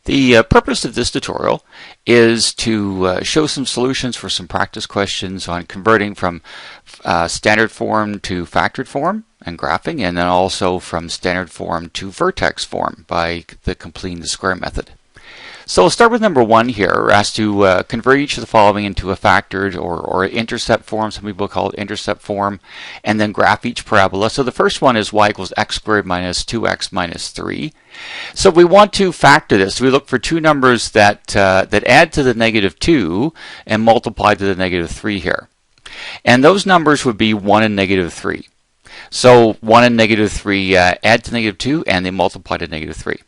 The purpose of this tutorial is to show some solutions for some practice questions on converting from standard form to factored form and graphing, and then also from standard form to vertex form by the completing the square method. So we'll start with number 1 here. We're asked to convert each of the following into a factored or intercept form. Some people call it intercept form, and then graph each parabola. So the first one is y equals x squared minus 2x minus 3. So we want to factor this. We look for two numbers that add to the negative 2 and multiply to the negative 3 here. And those numbers would be 1 and negative 3. So 1 and negative 3 add to negative 2 and they multiply to negative 3.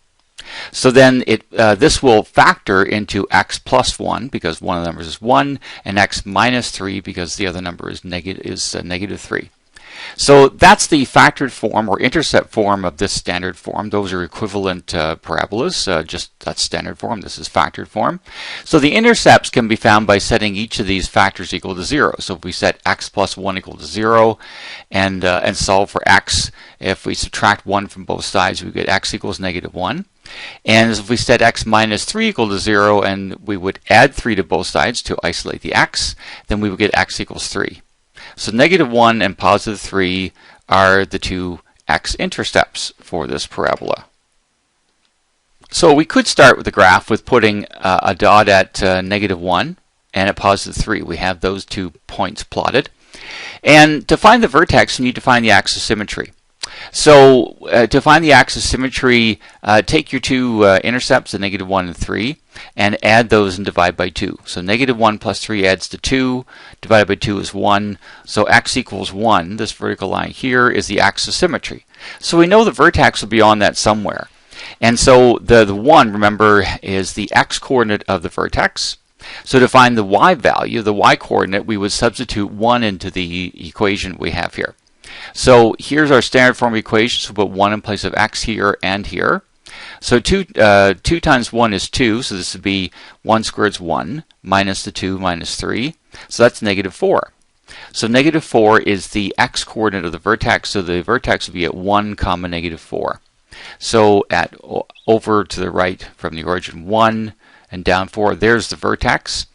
So then this will factor into x plus 1 because one of the numbers is 1, and x minus 3 because the other number is negative 3. So that's the factored form or intercept form of this standard form. Those are equivalent parabolas, just that's standard form. This is factored form. So the intercepts can be found by setting each of these factors equal to 0. So if we set x plus 1 equal to 0 and solve for x, if we subtract 1 from both sides, we get x equals negative 1. And if we set x minus 3 equal to 0 and we would add 3 to both sides to isolate the x, then we would get x equals 3. So negative 1 and positive 3 are the two x-intercepts for this parabola. So we could start with the graph with putting a dot at negative 1 and at positive 3. We have those 2 points plotted. And to find the vertex, we need to find the axis symmetry. So to find the axis symmetry, take your two intercepts, the negative 1 and 3, and add those and divide by 2. So negative 1 plus 3 adds to 2, divided by 2 is 1. So x equals 1. This vertical line here is the axis symmetry. So we know the vertex will be on that somewhere. And so the 1, remember, is the x-coordinate of the vertex. So to find the y value, the y-coordinate, we would substitute 1 into the equation we have here. So here's our standard form equation. So we'll put 1 in place of x here and here. So 2 times 1 is 2. So this would be 1 squared is 1 minus the 2 minus 3. So that's negative 4. So negative 4 is the x-coordinate of the vertex. So the vertex would be at 1 comma negative 4. So at over to the right from the origin 1 and down 4, there's the vertex.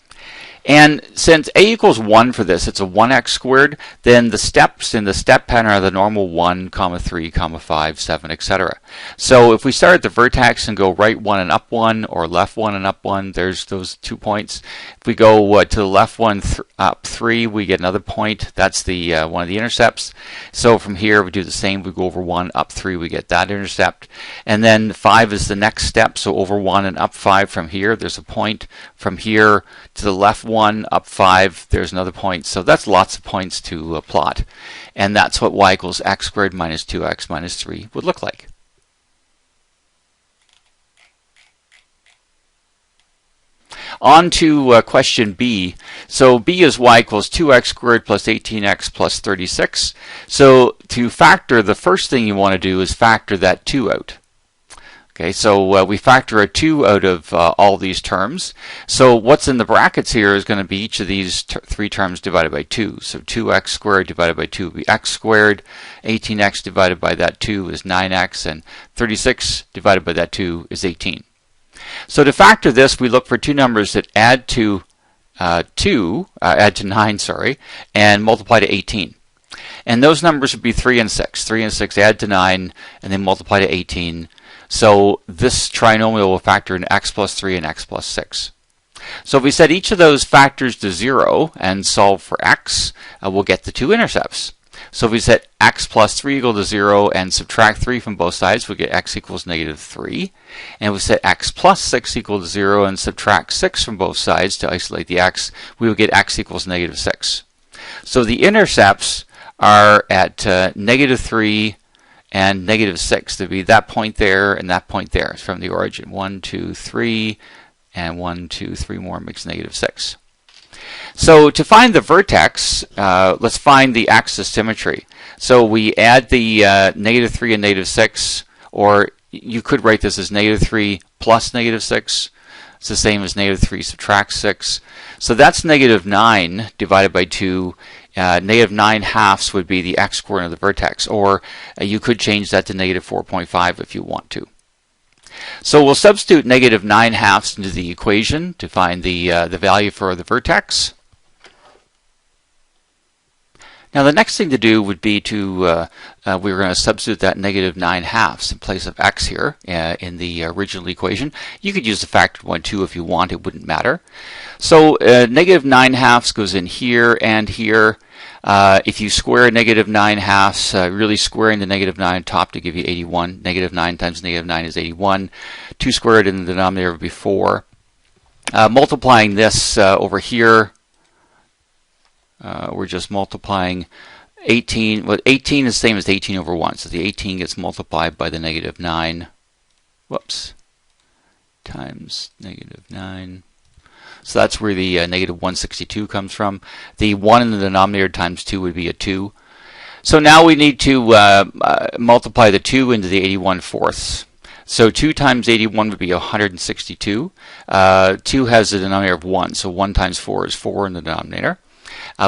And since a equals 1 for this, it's a 1x squared, then the steps in the step pattern are the normal 1, 3, 5, 7, etc. So if we start at the vertex and go right 1 and up 1, or left 1 and up 1, there's those 2 points. If we go to the left 1 up 3, we get another point. That's the one of the intercepts. So from here we do the same. We go over 1 up 3, we get that intercept. And then 5 is the next step. So over 1 and up 5 from here, there's a point. From here to the left 1 up 5, there's another point. So that's lots of points to plot. And that's what y equals x squared minus 2x minus 3 would look like. On to question B. So B is y equals 2x squared plus 18x plus 36. So to factor, the first thing you want to do is factor that 2 out. Okay, so we factor a 2 out of all these terms. So what's in the brackets here is going to be each of these 3 terms divided by 2. So 2x squared divided by 2 will be x squared. 18x divided by that 2 is 9x. And 36 divided by that 2 is 18. So to factor this, we look for two numbers that add to 9, and multiply to 18. And those numbers would be 3 and 6. 3 and 6 add to 9, and then multiply to 18. So this trinomial will factor in x plus 3 and x plus 6. So if we set each of those factors to 0 and solve for x, we'll get the two intercepts. So if we set x plus 3 equal to 0 and subtract 3 from both sides, we get x equals negative 3. And if we set x plus 6 equal to 0 and subtract 6 from both sides to isolate the x, we will get x equals negative 6. So the intercepts are at negative 3 and negative 6. There'd be that point there and that point there. It's from the origin. 1, 2, 3, and 1, 2, 3 more makes negative 6. So to find the vertex, let's find the axis symmetry. So we add the negative 3 and negative 6, or you could write this as negative 3 plus negative 6. It's the same as negative 3 subtract 6. So that's negative 9 divided by 2. Negative 9 halves would be the x-coordinate of the vertex, or you could change that to negative 4.5 if you want to. So we'll substitute negative 9/2 into the equation to find the value for the vertex. Now the next thing to do would be to, we're going to substitute that negative 9/2 in place of x here in the original equation. You could use the factored one too if you want, it wouldn't matter. So negative 9/2 goes in here and here. If you square negative 9/2, really squaring the negative 9 on top to give you 81. Negative 9 times negative 9 is 81. 2 squared in the denominator would be 4. Multiplying this over here, we're just multiplying 18. Well, 18 is the same as 18 over 1. So the 18 gets multiplied by the negative 9. Whoops. Times negative 9. So that's where the negative 162 comes from. The 1 in the denominator times 2 would be a 2. So now we need to multiply the 2 into the 81/4. So 2 times 81 would be 162. 2 has a denominator of 1, so 1 times 4 is 4 in the denominator.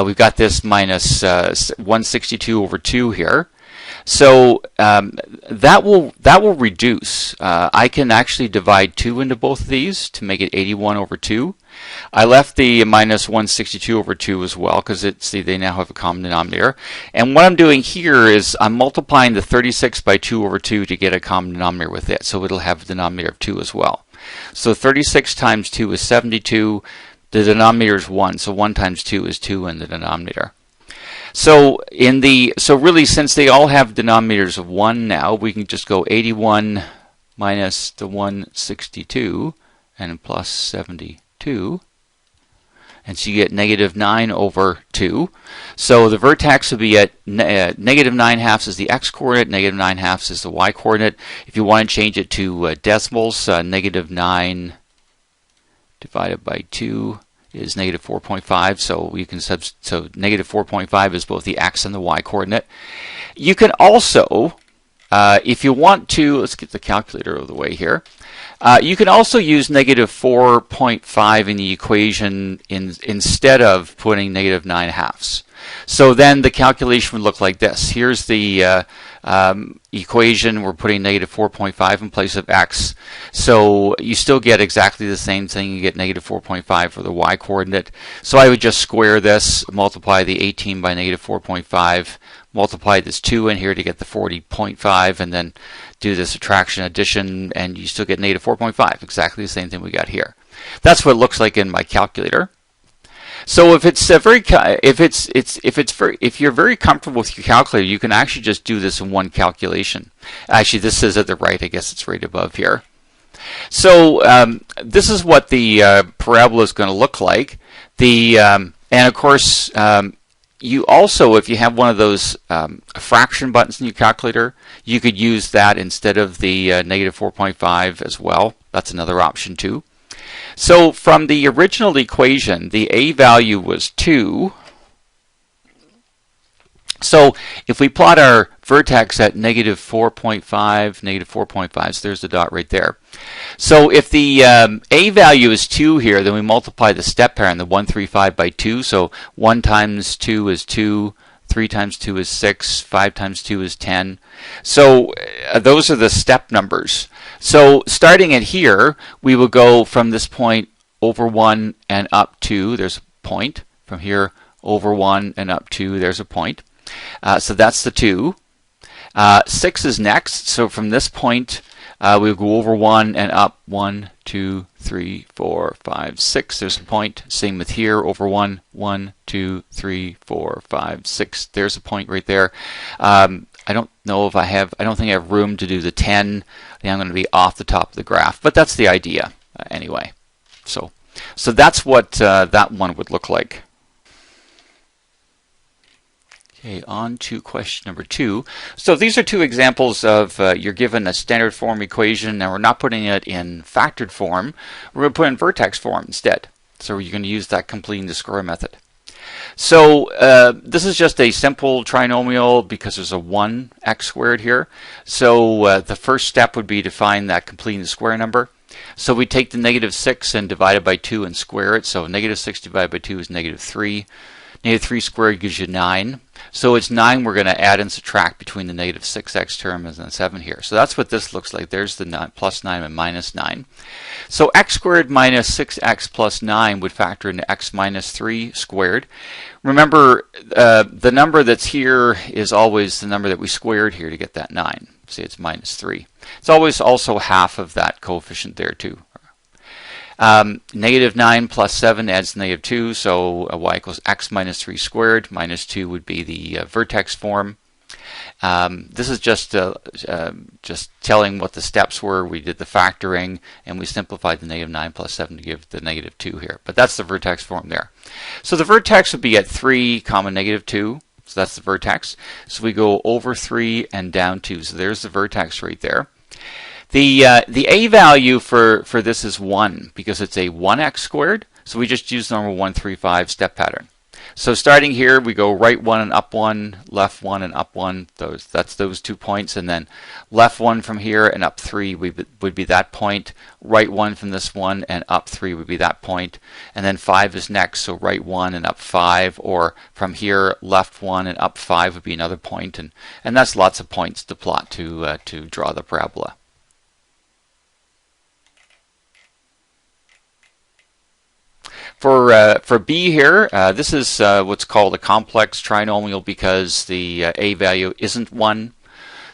We've got this minus 162 over 2 here. So that will reduce. I can actually divide 2 into both of these to make it 81 over 2. I left the minus 162 over 2 as well because they now have a common denominator. And what I'm doing here is I'm multiplying the 36 by 2 over 2 to get a common denominator with it. So it'll have a denominator of 2 as well. So 36 times 2 is 72. The denominator is 1. So 1 times 2 is 2 in the denominator. So really, since they all have denominators of 1 now, we can just go 81 minus the 162 and plus 72. And so you get negative 9 over 2. So the vertex would be at negative 9/2 is the x-coordinate, negative 9/2 is the y-coordinate. If you want to change it to decimals, negative 9 divided by 2 is negative 4.5, so you can so negative 4.5 is both the x and the y coordinate. You can also, if you want to, let's get the calculator out of the way here. You can also use negative 4.5 in the equation instead of putting negative 9/2. So then the calculation would look like this. Here's the equation. We're putting negative 4.5 in place of x. So you still get exactly the same thing. You get negative 4.5 for the y coordinate. So I would just square this, multiply the 18 by negative 4.5, multiply this 2 in here to get the 40.5, and then do the subtraction addition, and you still get negative 4.5. Exactly the same thing we got here. That's what it looks like in my calculator. So if you're very comfortable with your calculator, you can actually just do this in one calculation. Actually, this is at the right. I guess it's right above here. So this is what the parabola is going to look like. And of course, you also, if you have one of those fraction buttons in your calculator, you could use that instead of the negative 4.5 as well. That's another option too. So from the original equation, the a value was 2. So if we plot our vertex at negative 4.5, negative 4.5, so there's the dot right there. So if the a value is 2 here, then we multiply the step pattern, the 1, 3, 5 by 2. So 1 times 2 is 2. 3 times 2 is 6, 5 times 2 is 10. So those are the step numbers. So starting at here, we will go from this point over 1 and up 2, there's a point. From here over 1 and up 2, there's a point. So that's the 2. 6 is next, so from this point we'll go over 1 and up 1, 2, 3, 4, 5, 6. There's a point. Same with here, over 1, 1, 2, 3, 4, 5, 6. There's a point right there. I don't know if I don't think I have room to do the 10. I think I'm going to be off the top of the graph, but that's the idea anyway. So that's what that one would look like. Okay, on to question number 2. So these are 2 examples of you're given a standard form equation, and we're not putting it in factored form. We're going to put it in vertex form instead. So you're going to use that completing the square method. So this is just a simple trinomial because there's a 1x squared here. So the first step would be to find that completing the square number. So we take the negative 6 and divide it by 2 and square it. So negative 6 divided by 2 is negative 3. Negative 3 squared gives you 9. So it's 9 we're going to add and subtract between the negative 6x term and the 7 here. So that's what this looks like. There's the 9, plus 9 and minus 9. So x squared minus 6x plus 9 would factor into x minus 3 squared. Remember, the number that's here is always the number that we squared here to get that 9. See, it's minus 3. It's always also half of that coefficient there too. Negative 9 plus 7 adds negative 2, so y equals x minus 3 squared. Minus 2 would be the vertex form. This is just telling what the steps were. We did the factoring, and we simplified the negative 9 plus 7 to give the negative 2 here. But that's the vertex form there. So the vertex would be at 3 comma negative 2. So that's the vertex. So we go over 3 and down 2. So there's the vertex right there. The a value for this is 1 because it's a 1x squared. So we just use the normal 135 step pattern. So starting here, we go right 1 and up 1, left 1 and up 1. That's those 2 points. And then left 1 from here and up 3 would be that point. Right 1 from this one and up 3 would be that point. And then 5 is next, so right 1 and up 5. Or from here, left 1 and up 5 would be another point. And that's lots of points to plot to draw the parabola. For B here, this is what's called a complex trinomial because the a value isn't 1.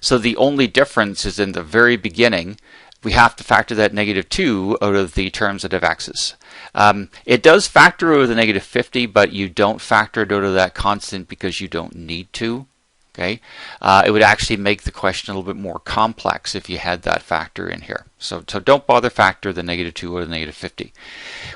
So the only difference is in the very beginning, we have to factor that negative 2 out of the terms that have x's. It does factor out of the negative 50, but you don't factor it out of that constant because you don't need to. Okay, it would actually make the question a little bit more complex if you had that factor in here. So don't bother factor the negative 2 or the negative 50.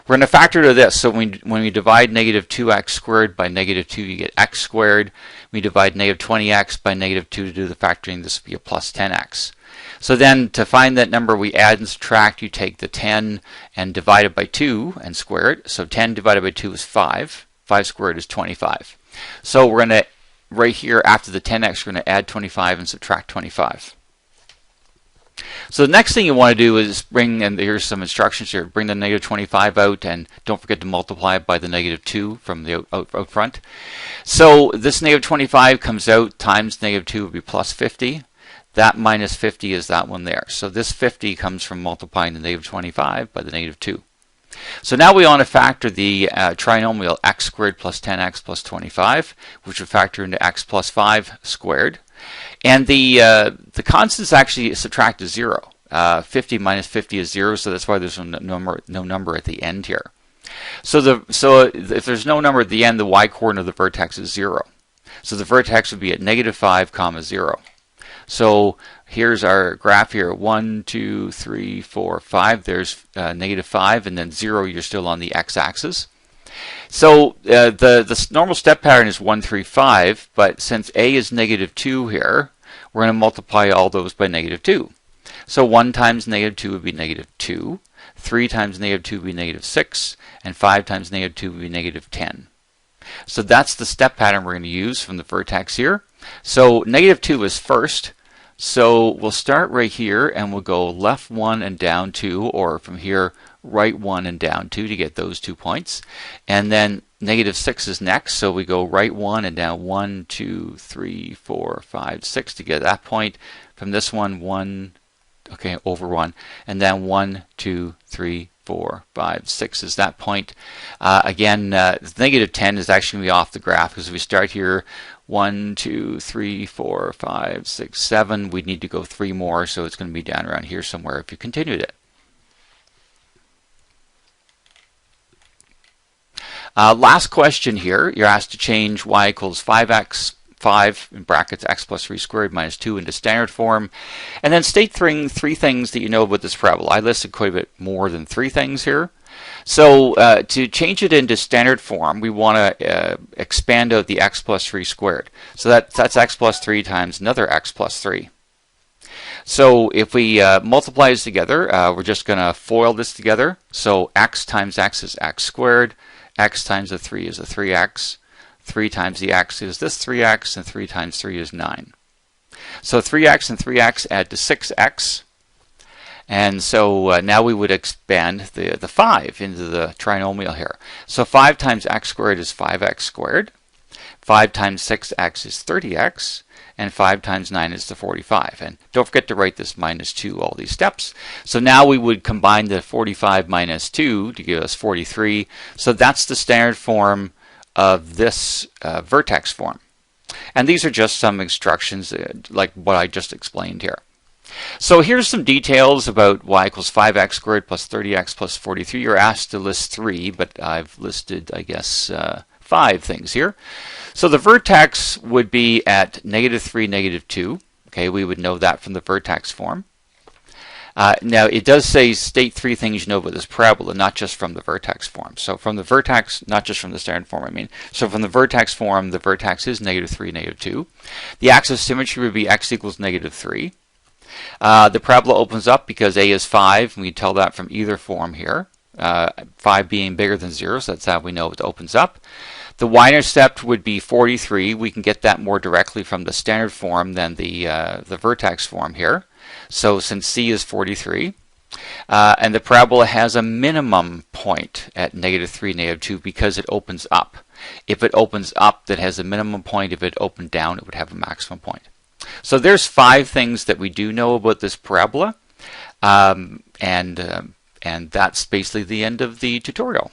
We're going to factor to this. So when we divide negative 2x squared by negative 2, you get x squared. We divide negative 20x by negative 2 to do the factoring. This would be a plus 10x. So then to find that number, we add and subtract. You take the 10 and divide it by 2 and square it. So 10 divided by 2 is 5. 5 squared is 25. So we're going to right here, after the 10x, we're going to add 25 and subtract 25. So the next thing you want to do is bring, and here's some instructions here, bring the negative 25 out, and don't forget to multiply it by the negative 2 from the out front. So this negative 25 comes out, times negative 2 would be plus 50. That minus 50 is that one there. So this 50 comes from multiplying the negative 25 by the negative 2. So now we want to factor the trinomial x squared plus 10x plus 25, which would factor into x plus 5 squared. And the constants actually subtract to 0. 50 minus 50 is 0, so that's why there's no number at the end here. So if there's no number at the end, the y-coordinate of the vertex is 0. So the vertex would be at negative 5 comma 0. So here's our graph here, 1, 2, 3, 4, 5. There's negative 5, and then 0, you're still on the x-axis. So the normal step pattern is 1, 3, 5, but since a is negative 2 here, we're going to multiply all those by negative 2. So 1 times negative 2 would be negative 2, 3 times negative 2 would be negative 6, and 5 times negative 2 would be negative 10. So that's the step pattern we're going to use from the vertex here. So negative 2 is first. So we'll start right here and we'll go left 1 and down 2, or from here right 1 and down 2 to get those 2 points. And then negative 6 is next, so we go right 1 and down 1, 2, 3, 4, 5, 6 to get that point. From this one, 1, okay, over 1, and then 1, 2, 3, 4, 5, 6 is that point. Again, negative 10 is actually going to be off the graph because if we start here, 1, 2, 3, 4, 5, 6, 7. We'd need to go 3 more, so it's going to be down around here somewhere if you continued it. Last question here. You're asked to change y equals 5x, 5 in brackets x plus 3 squared minus 2 into standard form, and then state three things that you know about this parabola. I listed quite a bit more than 3 things here. So to change it into standard form, we want to expand out the x plus 3 squared. So that's x plus 3 times another x plus 3. So if we multiply this together, we're just going to FOIL this together. So x times x is x squared, x times a 3 is a 3x, 3 times the x is this 3x, and 3 times 3 is 9. So 3x and 3x add to 6x. And so now we would expand the 5 into the trinomial here. So 5 times x squared is 5x squared. 5 times 6x is 30x, and 5 times 9 is the 45. And don't forget to write this minus 2 all these steps. So now we would combine the 45 minus 2 to give us 43. So that's the standard form of this vertex form. And these are just some instructions like what I just explained here. So here's some details about y equals 5x squared plus 30x plus 43. You're asked to list 3, but I've listed, I guess, 5 things here. So the vertex would be at -3, -2. Okay, we would know that from the vertex form. Now it does say state 3 things you know about this parabola, not just from the vertex form. So from the vertex, not just from the standard form, I mean. So from the vertex form, the vertex is -3, -2. The axis of symmetry would be x equals -3. The parabola opens up because a is 5, and we tell that from either form here. 5 being bigger than 0, so that's how we know it opens up. The y-intercept would be 43. We can get that more directly from the standard form than the vertex form here. So since c is 43, and the parabola has a minimum point at -3, -2 because it opens up. If it opens up, that has a minimum point. If it opened down, it would have a maximum point. So there's 5 things that we do know about this parabola, and that's basically the end of the tutorial.